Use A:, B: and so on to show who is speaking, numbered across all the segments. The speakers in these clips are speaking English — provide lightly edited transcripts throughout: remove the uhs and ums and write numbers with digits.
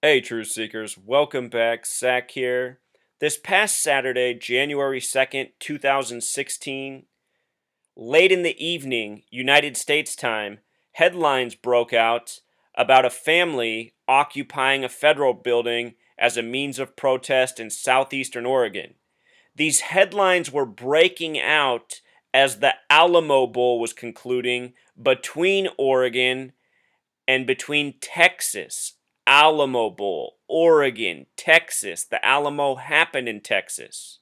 A: Hey, Truth Seekers, welcome back. Zach here. This past Saturday, January 2nd, 2016, late in the evening, United States time, headlines broke out about a family occupying a federal building as a means of protest in southeastern Oregon. These headlines were breaking out as the Alamo Bowl was concluding between Oregon and between Texas. Alamo Bowl, Oregon, Texas. The Alamo happened in Texas.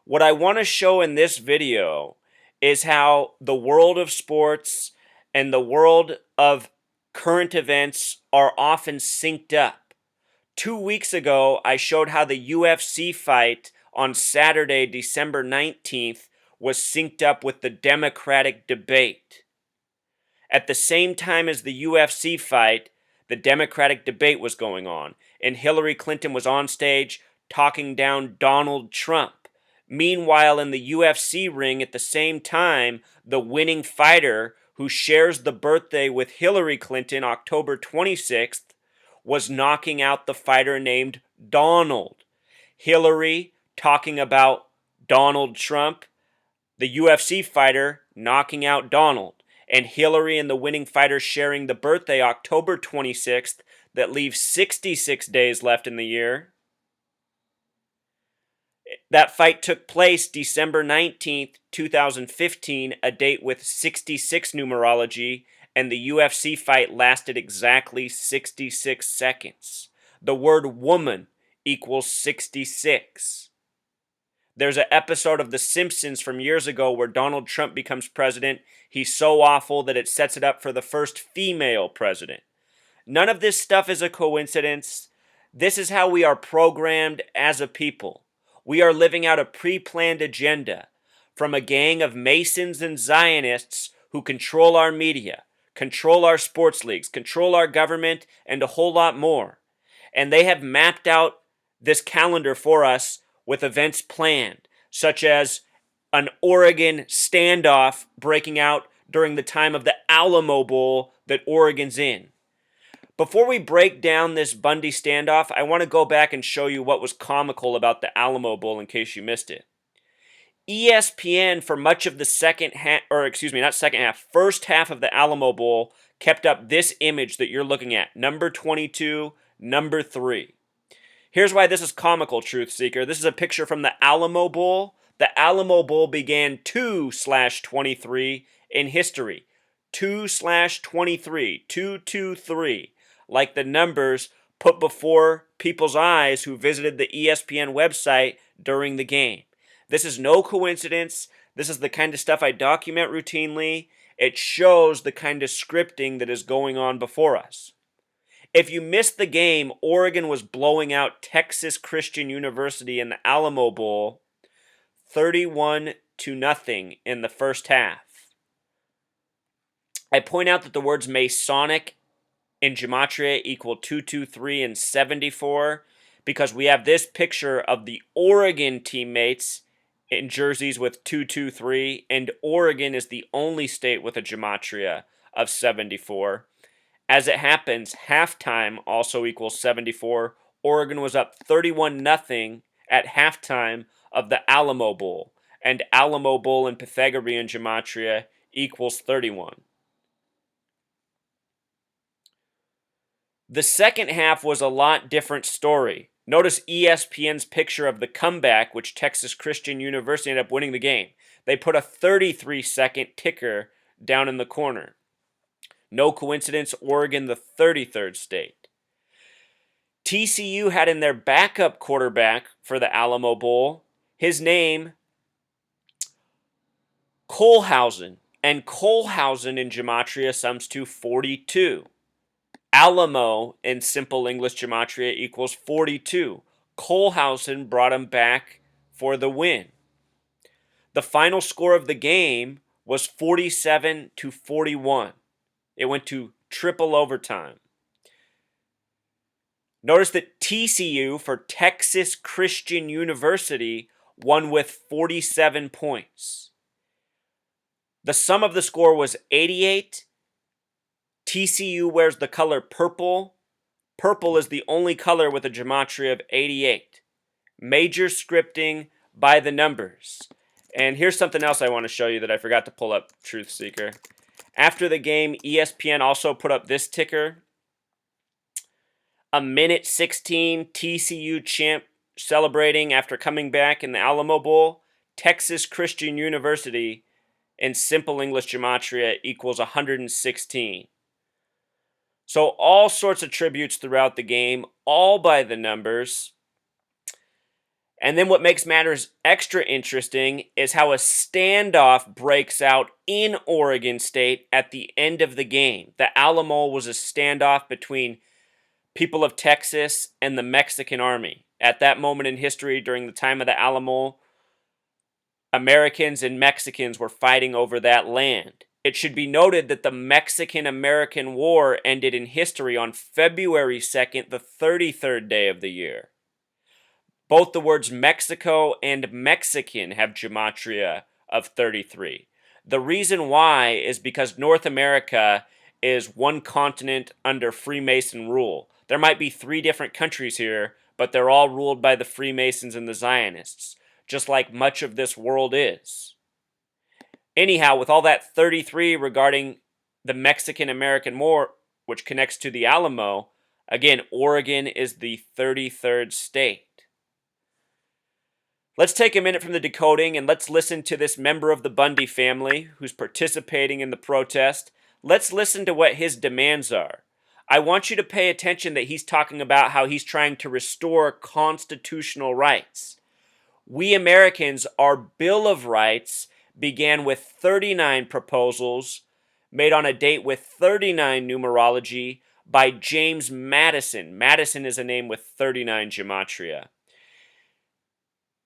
A: What I want to show in this video is how the world of sports and the world of current events are often synced up. 2 weeks ago, I showed how the UFC fight on Saturday, December 19th, was synced up with the Democratic debate. At the same time as the UFC fight, the Democratic debate was going on, and Hillary Clinton was on stage talking down Donald Trump. Meanwhile, in the UFC ring at the same time, the winning fighter who shares the birthday with Hillary Clinton, October 26th, was knocking out the fighter named Donald. Hillary talking about Donald Trump, the UFC fighter knocking out Donald, and Hillary and the winning fighter sharing the birthday October 26th that leaves 66 days left in the year. That fight took place December 19th, 2015, a date with 66 numerology, and the UFC fight lasted exactly 66 seconds. The word woman equals 66. There's an episode of The Simpsons from years ago where Donald Trump becomes president. He's so awful that it sets it up for the first female president. None of this stuff is a coincidence. This is how we are programmed as a people. We are living out a pre-planned agenda from a gang of Masons and Zionists who control our media, control our sports leagues, control our government, and a whole lot more. And they have mapped out this calendar for us with events planned, such as an Oregon standoff breaking out during the time of the Alamo Bowl that Oregon's in. Before we break down this Bundy standoff, I want to go back and show you what was comical about the Alamo Bowl in case you missed it. ESPN for much of the first half of the Alamo Bowl kept up this image that you're looking at, number 22, number 3. Here's why this is comical, Truth Seeker. This is a picture from the Alamo Bowl. The Alamo Bowl began 2/23 in history. 2/23, 223, like the numbers put before people's eyes who visited the ESPN website during the game. This is no coincidence. This is the kind of stuff I document routinely. It shows the kind of scripting that is going on before us. If you missed the game, Oregon was blowing out Texas Christian University in the Alamo Bowl 31-0 in the first half. I point out that the words Masonic in Gematria equal 223 and 74 because we have this picture of the Oregon teammates in jerseys with 223, and Oregon is the only state with a Gematria of 74. As it happens, halftime also equals 74. Oregon was up 31-0 at halftime of the Alamo Bowl, and Alamo Bowl in Pythagorean Gematria equals 31. The second half was a lot different story. Notice ESPN's picture of the comeback, which Texas Christian University ended up winning the game. They put a 33-second ticker down in the corner. No coincidence, Oregon the 33rd state. TCU had in their backup quarterback for the Alamo Bowl, his name, Kohlhausen. And Kohlhausen in Gematria sums to 42. Alamo in simple English Gematria equals 42. Kohlhausen brought him back for the win. The final score of the game was 47-41. It went to triple overtime. Notice that TCU for Texas Christian University won with 47 points. The sum of the score was 88. TCU wears the color purple. Purple is the only color with a gematria of 88. Major scripting by the numbers. And here's something else I want to show you that I forgot to pull up, Truth Seeker. After the game, ESPN also put up this ticker. A minute 16 TCU champ celebrating after coming back in the Alamo Bowl. Texas Christian University in simple English gematria equals 116. So all sorts of tributes throughout the game, all by the numbers. And then what makes matters extra interesting is how a standoff breaks out in Oregon State at the end of the game. The Alamo was a standoff between people of Texas and the Mexican army. At that moment in history, during the time of the Alamo, Americans and Mexicans were fighting over that land. It should be noted that the Mexican-American War ended in history on February 2nd, the 33rd day of the year. Both the words Mexico and Mexican have gematria of 33. The reason why is because North America is one continent under Freemason rule. There might be 3 different countries here, but they're all ruled by the Freemasons and the Zionists, just like much of this world is. Anyhow, with all that 33 regarding the Mexican-American War, which connects to the Alamo, again, Oregon is the 33rd state. Let's take a minute from the decoding and let's listen to this member of the Bundy family who's participating in the protest. Let's listen to what his demands are. I want you to pay attention that he's talking about how he's trying to restore constitutional rights. We Americans, our Bill of Rights began with 39 proposals made on a date with 39 numerology by James Madison. Madison is a name with 39 gematria.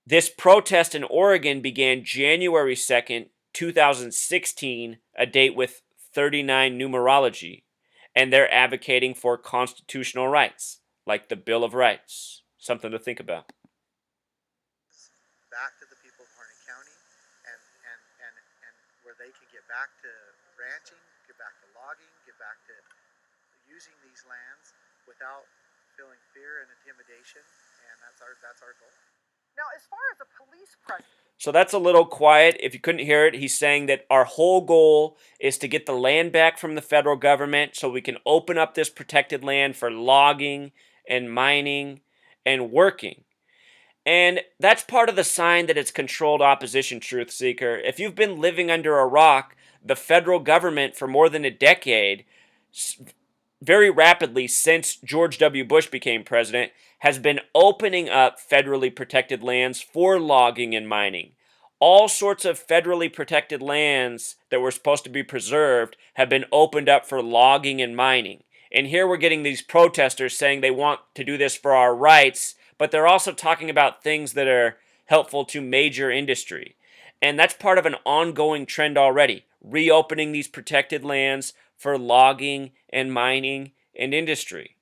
A: This protest in Oregon began January 2nd, 2016, a date with 39 numerology, and they're advocating for constitutional rights, like the Bill of Rights. Something to think about.
B: Back to the people of Harney County and where they can get back to ranching, get back to logging, get back to using these lands without feeling fear and intimidation, and that's our goal.
C: Now, as far as the police presence...
A: So that's a little quiet. If you couldn't hear it, he's saying that our whole goal is to get the land back from the federal government so we can open up this protected land for logging and mining and working. And that's part of the sign that it's controlled opposition, Truth Seeker. If you've been living under a rock, the federal government for more than a decade, very rapidly since George W. Bush became president, has been opening up federally protected lands for logging and mining. All sorts of federally protected lands that were supposed to be preserved have been opened up for logging and mining. And here we're getting these protesters saying they want to do this for our rights, but they're also talking about things that are helpful to major industry. And that's part of an ongoing trend already, reopening these protected lands for logging and mining and industry.